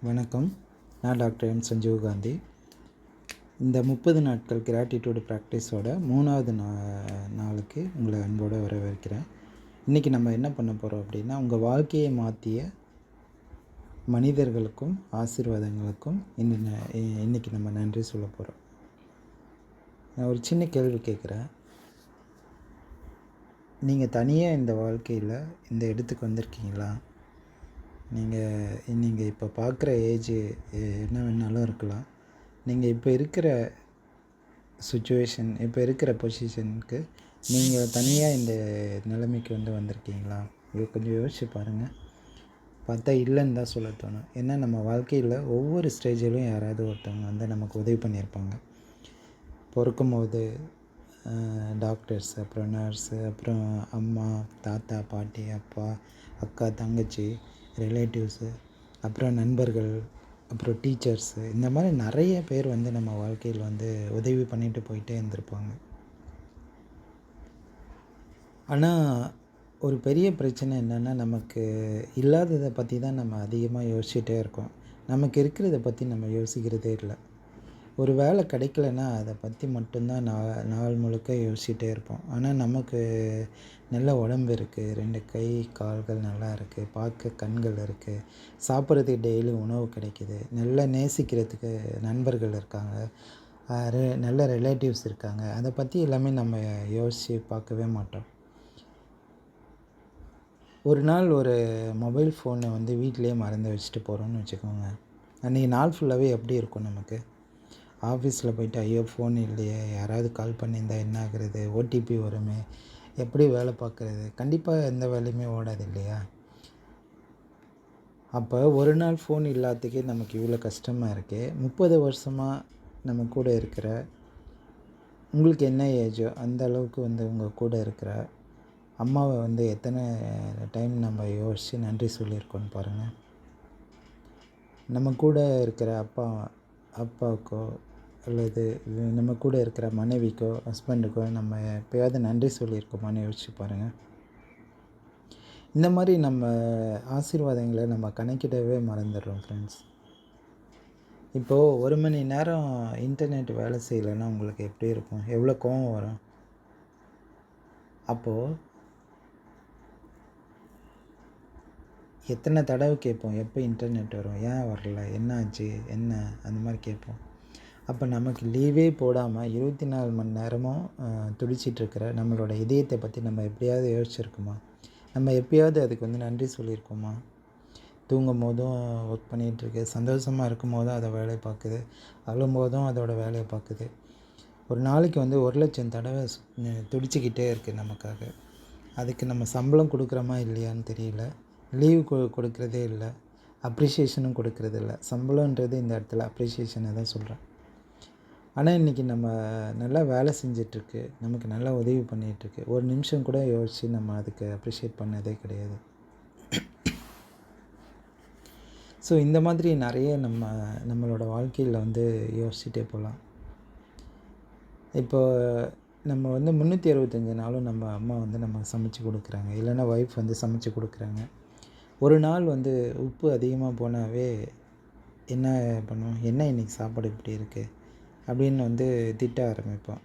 வணக்கம். நான் doctor M Sanjeev Gandhi. இந்த 30 நாட்கள் கிராட்டிடியூடு ப்ராக்டிஸோட 3வது நாளுக்கு உங்களை அன்போடு வரவேற்கிறேன். இன்றைக்கி நம்ம என்ன பண்ண போகிறோம் அப்படின்னா, உங்கள் வாழ்க்கையை மாற்றிய மனிதர்களுக்கும் ஆசீர்வாதங்களுக்கும் இன்றைக்கி நம்ம நன்றி சொல்ல போகிறோம். நான் ஒரு சின்ன கேள்வி கேட்குறேன். நீங்கள் தனியாக இந்த வாழ்க்கையில் இந்த இடத்துக்கு வந்திருக்கீங்களா? நீங்கள் இப்போ பார்க்குற ஏஜ் என்ன வேணாலும் இருக்கலாம். நீங்கள் இப்போ இருக்கிற சுச்சுவேஷன், இப்போ இருக்கிற பொசிஷனுக்கு நீங்கள் தனியாக இந்த நிலைமைக்கு வந்திருக்கீங்களா? இது கொஞ்சம் யோசிச்சு பாருங்கள். பார்த்தா இல்லைன்னு தான் சொல்ல தோணும். ஏன்னா நம்ம வாழ்க்கையில் ஒவ்வொரு ஸ்டேஜிலும் யாராவது ஒருத்தவங்க நமக்கு உதவி பண்ணியிருப்பாங்க. பிறக்கும்போது டாக்டர்ஸ், அப்புறம் நர்ஸு, அப்புறம் அம்மா, தாத்தா, பாட்டி, அப்பா, அக்கா, தங்கச்சி, ரிலேட்டிவ்ஸு, அப்புறம் நண்பர்கள், அப்புறம் டீச்சர்ஸு, இந்த மாதிரி நிறைய பேர் நம்ம வாழ்க்கையில் உதவி பண்ணிட்டு போயிட்டே இருந்திருப்பாங்க. ஆனால் ஒரு பெரிய பிரச்சனை என்னென்னா, நமக்கு இல்லாததை பற்றி தான் நம்ம அதிகமாக யோசிச்சுட்டே இருக்கோம். நமக்கு இருக்கிறத பற்றி நம்ம யோசிக்கிறதே இல்லை. ஒரு வேலை கிடைக்கலன்னா அதை பற்றி மட்டும்தான் நாள் முழுக்க யோசிச்சுட்டே இருப்போம். ஆனால் நமக்கு நல்ல உடம்பு இருக்குது, 2 கை கால்கள் நல்லா இருக்குது, பார்க்க கண்கள் இருக்குது, சாப்பிட்றதுக்கு டெய்லி உணவு கிடைக்கிது, நல்லா நேசிக்கிறதுக்கு நண்பர்கள் இருக்காங்க, நல்ல ரிலேட்டிவ்ஸ் இருக்காங்க. அதை பற்றி எல்லாமே நம்ம யோசித்து பார்க்கவே மாட்டோம். ஒரு நாள் ஒரு மொபைல் ஃபோனை வீட்டிலேயே மறந்து வச்சுட்டு போகிறோன்னு வச்சுக்கோங்க. அன்றைக்கி நாள் ஃபுல்லாகவே எப்படி இருக்கும் நமக்கு? ஆஃபீஸில் போய்ட்டு ஐயோ ஃபோன் இல்லையே, யாராவது கால் பண்ணியிருந்தால் என்ன ஆகுறது, ஓடிபி வருமே, எப்படி வேலை பார்க்குறது? கண்டிப்பாக எந்த வேலையுமே ஓடாது இல்லையா? அப்போ ஒரு நாள் ஃபோன் இல்லாததுக்கே நமக்கு இவ்வளோ கஷ்டமாக இருக்குது. 30 வருஷமாக நம்ம கூட இருக்கிற, உங்களுக்கு என்ன ஏஜோ அந்த அளவுக்கு உங்கள் கூட இருக்கிற அம்மாவை எத்தனை டைம் நம்ம யோசித்து நன்றி சொல்லியிருக்கோன்னு பாருங்கள். நம்ம கூட இருக்கிற அப்பாவுக்கோ அல்லது நம்ம கூட இருக்கிற மனைவிக்கோ, ஹஸ்பண்டுக்கோ நம்ம எப்போயாவது நன்றி சொல்லியிருக்கோமான்னு யோசிச்சு பாருங்கள். இந்த மாதிரி நம்ம ஆசீர்வாதங்களை நம்ம கணக்கிடவே மறந்துடுறோம் ஃப்ரெண்ட்ஸ். இப்போது 1 மணி நேரம் இன்டர்நெட் வேலை செய்யலைன்னா உங்களுக்கு எப்படி இருக்கும்? எவ்வளோ கோவம் வரும்? அப்போது எத்தனை தடவை கேட்போம், எப்போ இன்டர்நெட் வரும், ஏன் வரல, என்ன ஆச்சு, என்ன, அந்த மாதிரி கேட்போம். அப்போ நமக்கு லீவே போடாமல் 24 மணி நேரமும் துடிச்சிட்ருக்கிற நம்மளோட இதயத்தை பற்றி நம்ம எப்படியாவது யோசிச்சிருக்கோமா? நம்ம எப்பயாவது அதுக்கு நன்றி சொல்லியிருக்கோமா? தூங்கும் போதும் ஒர்க் பண்ணிகிட்ருக்கு, சந்தோஷமாக இருக்கும் போதும் அதை வேலையை பார்க்குது, அழும் போதும் அதோட வேலையை பார்க்குது. ஒரு நாளைக்கு 1,00,000 தடவை துடிச்சிக்கிட்டே இருக்குது நமக்காக. அதுக்கு நம்ம சம்பளம் கொடுக்குறோமா இல்லையான்னு தெரியல. லீவு கொடுக்குறதே இல்லை, அப்ரிஷியேஷனும் கொடுக்குறது இல்லை. சம்பளன்றது இந்த இடத்துல அப்ரிஷியேஷனை தான் சொல்கிறேன். ஆனால் இன்றைக்கி நம்ம நல்லா வேலை செஞ்சிட்ருக்கு, நமக்கு நல்லா உதவி பண்ணிகிட்ருக்கு, ஒரு நிமிஷம் கூட யோசித்து நம்ம அதுக்கு அப்ரிஷியேட் பண்ணதே கிடையாது. ஸோ இந்த மாதிரி நிறைய நம்மளோட வாழ்க்கையில் யோசிச்சுட்டே போகலாம். இப்போது நம்ம 365 நாளும் நம்ம அம்மா நமக்கு சமைச்சு கொடுக்குறாங்க, இல்லைன்னா ஒய்ஃப் சமைச்சு கொடுக்குறாங்க. ஒரு நாள் உப்பு அதிகமாக போனாவே என்ன பண்ணுவோம்? என்ன இன்றைக்கி சாப்பாடு இப்படி இருக்குது அப்படின்னு திட்ட ஆரம்பிப்போம்.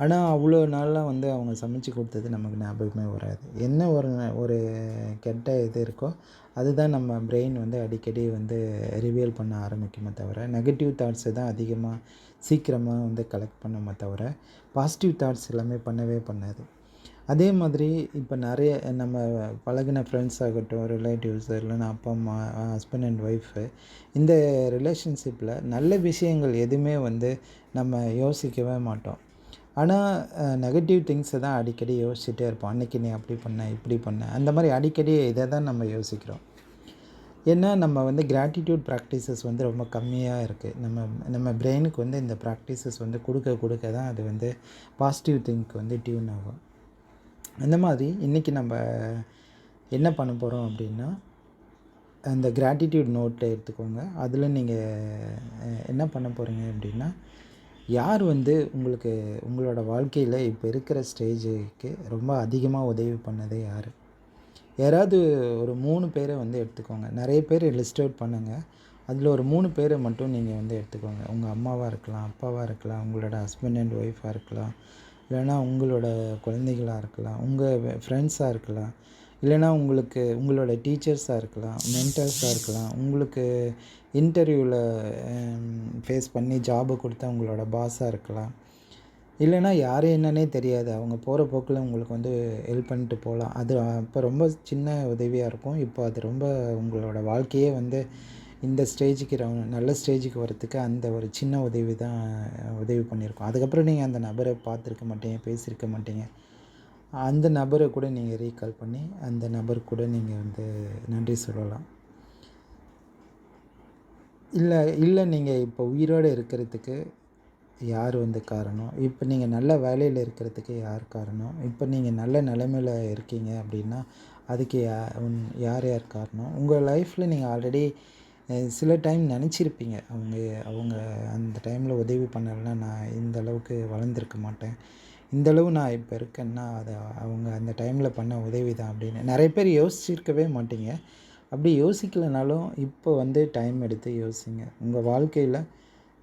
ஆனால் அவ்வளோ நாள்லாம் அவங்க சமைச்சு கொடுத்தது நமக்கு ஞாபகமே வராது. என்ன ஒரு கெட்ட இது இருக்கோ அதுதான் நம்ம பிரெயின் அடிக்கடி ரிவீல் பண்ண ஆரம்பிக்குமே தவிர, நெகட்டிவ் தாட்ஸை தான் அதிகமாக சீக்கிரமாக கலெக்ட் பண்ணுமே தவிர, பாசிட்டிவ் தாட்ஸ் எல்லாமே பண்ணவே பண்ணாது. அதே மாதிரி இப்போ நிறைய நம்ம பழகின ஃப்ரெண்ட்ஸ் ஆகட்டும், ரிலேட்டிவ்ஸு, இல்லைன்னா அப்பா அம்மா, ஹஸ்பண்ட் அண்ட் ஒய்ஃபு, இந்த ரிலேஷன்ஷிப்பில் நல்ல விஷயங்கள் எதுவுமே நம்ம யோசிக்கவே மாட்டோம். ஆனால் நெகட்டிவ் திங்ஸை தான் அடிக்கடி யோசிச்சுட்டே இருப்போம். அன்றைக்கி நீ அப்படி பண்ண, இப்படி பண்ண, அந்த மாதிரி அடிக்கடி இதை தான் நம்ம யோசிக்கிறோம். ஏன்னா நம்ம கிராட்டிடியூட் ப்ராக்டிசஸ் ரொம்ப கம்மியாக இருக்குது. நம்ம பிரெயினுக்கு இந்த ப்ராக்டிசஸ் கொடுக்க தான் அது பாசிட்டிவ் திங்க் டியூன் ஆகும். அந்த மாதிரி இன்றைக்கி நம்ம என்ன பண்ண போகிறோம் அப்படின்னா, அந்த கிராட்டிடியூட் நோட்டை எடுத்துக்கோங்க. அதில் நீங்கள் என்ன பண்ண போகிறீங்க அப்படின்னா, யார் உங்களுக்கு உங்களோட வாழ்க்கையில் இப்போ இருக்கிற ஸ்டேஜுக்கு ரொம்ப அதிகமாக உதவி பண்ணது யார்? யாராவது ஒரு 3 பேரை வந்து எடுத்துக்கோங்க. நிறைய பேர் லிஸ்ட் அவுட் பண்ணுங்க. அதில் ஒரு 3 பேரை மட்டும் நீங்கள் வந்து எடுத்துக்கோங்க. உங்கள் அம்மாவாக இருக்கலாம், அப்பாவாக இருக்கலாம், உங்களோட ஹஸ்பண்ட் அண்ட் ஒய்ஃபாக இருக்கலாம், இல்லைனா உங்களோட குழந்தைகளாக இருக்கலாம், உங்கள் ஃப்ரெண்ட்ஸாக இருக்கலாம், இல்லைனா உங்களோட டீச்சர்ஸாக இருக்கலாம், மென்டர்ஸாக இருக்கலாம், உங்களுக்கு இன்டர்வியூவில் ஃபேஸ் பண்ணி ஜாபை கொடுத்தா உங்களோட பாஸாக இருக்கலாம், இல்லைனா யார் என்னன்னே தெரியாது, அவங்க போகிற போக்கில் உங்களுக்கு வந்து ஹெல்ப் பண்ணிட்டு போகலாம். அது அப்போ ரொம்ப சின்ன உதவியாக இருக்கும். இப்போ அது ரொம்ப உங்களோட வாழ்க்கையே வந்து இந்த ஸ்டேஜுக்கு நல்ல ஸ்டேஜுக்கு வரத்துக்கு அந்த ஒரு சின்ன உதவி தான் உதவி பண்ணியிருக்கோம். அதுக்கப்புறம் நீங்கள் அந்த நபரை பார்த்துருக்க மாட்டீங்க, பேசியிருக்க மாட்டீங்க. அந்த நபரை கூட நீங்கள் ரீகால் பண்ணி அந்த நபருக்கு கூட நீங்கள் வந்து நன்றி சொல்லலாம். இல்லை நீங்கள் இப்போ உயிரோடு இருக்கிறதுக்கு யார் வந்து காரணம்? இப்போ நீங்கள் நல்ல வேலையில் இருக்கிறதுக்கு யார் காரணம்? இப்போ நீங்கள் நல்ல நிலைமையில இருக்கீங்க அப்படின்னா அதுக்கு யார் காரணம்? உங்கள் லைஃப்பில் நீங்கள் ஆல்ரெடி சில டைம் நினச்சிருப்பீங்க, அவங்க அந்த டைமில் உதவி பண்ணலைன்னா நான் இந்த அளவுக்கு வளர்ந்துருக்க மாட்டேன். இந்த அளவு நான் இப்போ இருக்கேன்னா அது அவங்க அந்த டைமில் பண்ண உதவி தான் அப்படின்னு. நிறைய பேர் யோசிச்சிருக்கவே மாட்டீங்க. அப்படி யோசிக்கலைனாலும் இப்போ வந்து டைம் எடுத்து யோசிங்க. உங்கள் வாழ்க்கையில்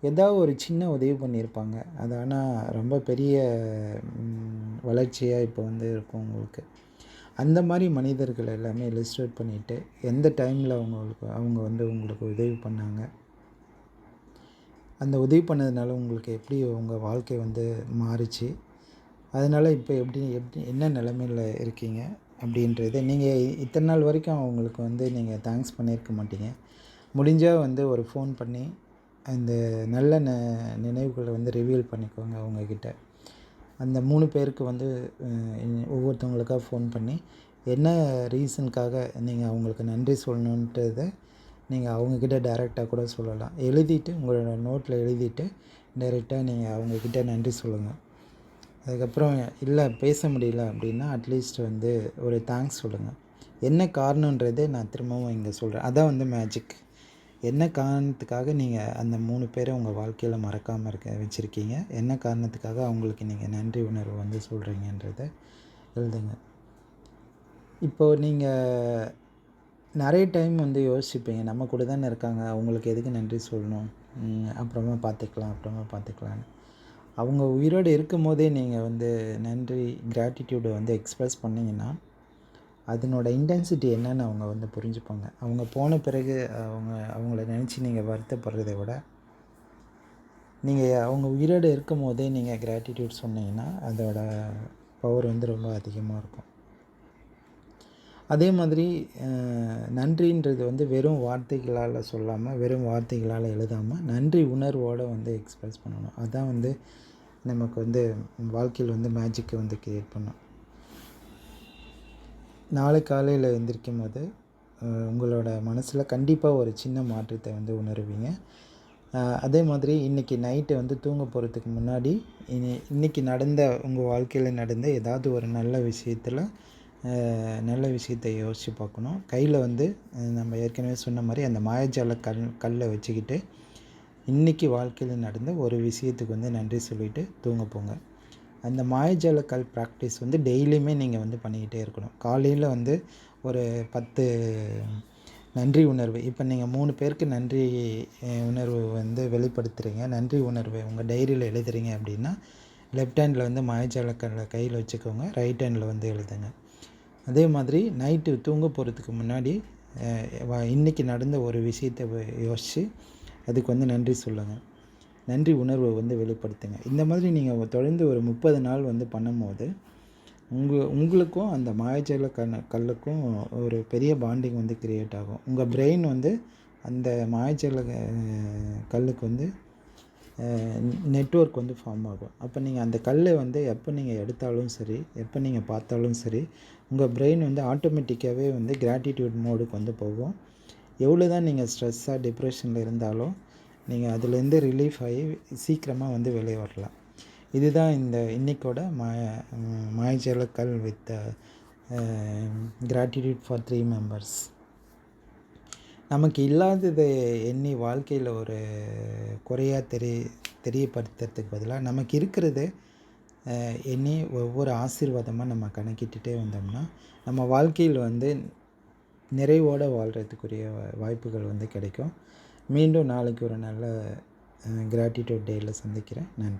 ஏதாவது ஒரு சின்ன உதவி பண்ணியிருப்பாங்க. அது ஆனால் ரொம்ப பெரிய வளர்ச்சியாக இப்போ வந்து இருக்கும் உங்களுக்கு. அந்த மாதிரி மனிதர்கள் எல்லாமே லிஸ்ட் அவுட் பண்ணிவிட்டு எந்த டைமில் அவங்க வந்து உங்களுக்கு உதவி பண்ணாங்க, அந்த உதவி பண்ணதுனால உங்களுக்கு எப்படி உங்கள் வாழ்க்கை வந்து மாறிச்சு, அதனால் இப்போ எப்படி என்ன நிலைமையில் இருக்கீங்க அப்படின்றத நீங்கள் இத்தனை நாள் வரைக்கும் அவங்களுக்கு வந்து நீங்கள் தேங்க்ஸ் பண்ணியிருக்க மாட்டீங்க. முடிஞ்சால் வந்து ஒரு ஃபோன் பண்ணி அந்த நல்ல நினைவுகளை வந்து ரிவீல் பண்ணிக்கோங்க அவங்கக்கிட்ட. அந்த 3 பேருக்கு வந்து ஒவ்வொருத்தவங்களுக்காக ஃபோன் பண்ணி என்ன ரீசனுக்காக நீங்கள் அவங்களுக்கு நன்றி சொல்லணுன்றத நீங்கள் அவங்கக்கிட்ட டைரெக்டாக கூட சொல்லலாம். எழுதிட்டு உங்களோட நோட்டில் எழுதிட்டு டைரெக்டாக நீங்கள் அவங்கக்கிட்ட நன்றி சொல்லுங்கள். அதுக்கப்புறம் இல்லை பேச முடியல அப்படின்னா அட்லீஸ்ட் வந்து ஒரு தேங்க்ஸ் சொல்லுங்கள். என்ன காரணன்றதை நான் திரும்பவும் இங்கே சொல்கிறேன். அதான் வந்து மேஜிக். என்ன காரணத்துக்காக நீங்கள் அந்த 3 பேரை உங்கள் வாழ்க்கையில் மறக்காமல் வச்சுருக்கீங்க, என்ன காரணத்துக்காக அவங்களுக்கு நீங்கள் நன்றி உணர்வு வந்து சொல்கிறீங்கன்றத எழுதுங்க. இப்போது நீங்கள் நிறைய டைம் வந்து யோசிப்பீங்க, நம்ம கூட தானே இருக்காங்க, அவங்களுக்கு எதுக்கு நன்றி சொல்லணும், அப்புறமா பார்த்துக்கலான்னு. அவங்க உயிரோடு இருக்கும் போதே நீங்கள் வந்து நன்றி கிராட்டிடியூடை வந்து எக்ஸ்ப்ரெஸ் பண்ணிங்கன்னா அதனோட இன்டென்சிட்டி என்னன்னு அவங்க வந்து புரிஞ்சுப்பாங்க. அவங்க போன பிறகு அவங்கள நினச்சி நீங்கள் வருத்தப்படுறதை விட நீங்கள் அவங்க உயிரோடு இருக்கும் போதே நீங்கள் கிராட்டிடியூட் சொன்னீங்கன்னா அதோட பவர் வந்து ரொம்ப அதிகமாக இருக்கும். அதே மாதிரி நன்றின்றது வந்து வெறும் வார்த்தைகளால் சொல்லாமல், வெறும் வார்த்தைகளால் எழுதாமல் நன்றி உணர்வோடு வந்து எக்ஸ்ப்ரெஸ் பண்ணணும். அதுதான் வந்து நமக்கு வந்து வாழ்க்கையில் வந்து மேஜிக்கை வந்து க்ரியேட் பண்ணும். நாளை காலையில் எழுந்திரிக்கும் போது உங்களோட மனசில் கண்டிப்பாக ஒரு சின்ன மாற்றத்தை வந்து உணருவீங்க. அதே மாதிரி இன்றைக்கி நைட்டு வந்து தூங்க போகிறதுக்கு முன்னாடி இன்றைக்கி நடந்த உங்கள் வாழ்க்கையில் நடந்த ஏதாவது ஒரு நல்ல விஷயத்தை யோசித்து பார்க்கணும். கையில் வந்து நம்ம ஏற்கனவே சொன்ன மாதிரி அந்த மாயாஜால கல்லை வச்சுக்கிட்டு இன்றைக்கி வாழ்க்கையில் நடந்த ஒரு விஷயத்துக்கு வந்து நன்றி சொல்லிவிட்டு தூங்க போங்க. அந்த மாயாஜால கல் ப்ராக்டிஸ் வந்து டெய்லியுமே நீங்கள் வந்து பண்ணிக்கிட்டே இருக்கணும். காலையில் வந்து ஒரு 10 நன்றி உணர்வு, இப்போ நீங்கள் 3 பேருக்கு நன்றி உணர்வு வந்து வெளிப்படுத்துகிறீங்க, நன்றி உணர்வு உங்கள் டைரியில் எழுதுறீங்க அப்படின்னா லெஃப்ட் ஹேண்டில் வந்து மாயாஜால கல்லை கையில் வச்சுக்கோங்க, ரைட் ஹேண்டில் வந்து எழுதுங்க. அதே மாதிரி நைட்டு தூங்க போகிறதுக்கு முன்னாடி இன்றைக்கி நடந்த ஒரு விஷயத்தை யோசித்து அதுக்கு வந்து நன்றி சொல்லுங்கள், நன்றி உணர்வை வந்து வெளிப்படுத்துங்க. இந்த மாதிரி நீங்கள் தொடர்ந்து ஒரு 30 நாள் வந்து பண்ணும்போது உங்களுக்கும் அந்த மாயாஜால கல்லுக்கும் ஒரு பெரிய பாண்டிங் வந்து க்ரியேட் ஆகும். உங்கள் பிரெயின் வந்து அந்த மாயாஜால கல்லுக்கு வந்து நெட்வொர்க் வந்து ஃபார்ம் ஆகும். அப்போ நீங்கள் அந்த கல்லை வந்து எப்போ நீங்கள் எடுத்தாலும் சரி, எப்போ நீங்கள் பார்த்தாலும் சரி, உங்கள் பிரெயின் வந்து ஆட்டோமேட்டிக்காகவே வந்து கிராட்டிடியூட் மோடுக்கு வந்து போகும். எவ்வளோ தான் நீங்கள் ஸ்ட்ரெஸ்ஸாக டிப்ரெஷனில் இருந்தாலும் நீங்கள் அதுலேருந்து ரிலீஃப் ஆகி சீக்கிரமாக வந்து வெளியே வரலாம். இதுதான் இந்த இன்றைக்கோட மாயாஜால கல் வித் கிராட்டிடியூட் ஃபார் 3 மெம்பர்ஸ். நமக்கு இல்லாததை எண்ணி வாழ்க்கையில் ஒரு குறையாக தெரியப்படுத்துறதுக்கு பதிலாக நமக்கு இருக்கிறது எண்ணி ஒவ்வொரு ஆசீர்வாதமாக நம்ம கணக்கிட்டுட்டே வந்தோம்னா நம்ம வாழ்க்கையில் வந்து நிறைவோடு வாழ்கிறதுக்குரிய வாய்ப்புகள் வந்து கிடைக்கும். மீண்டும் நாளைக்கு ஒரு நல்ல கிராட்டிடியூட் டேயில் சந்திக்கிறேன். நன்றி.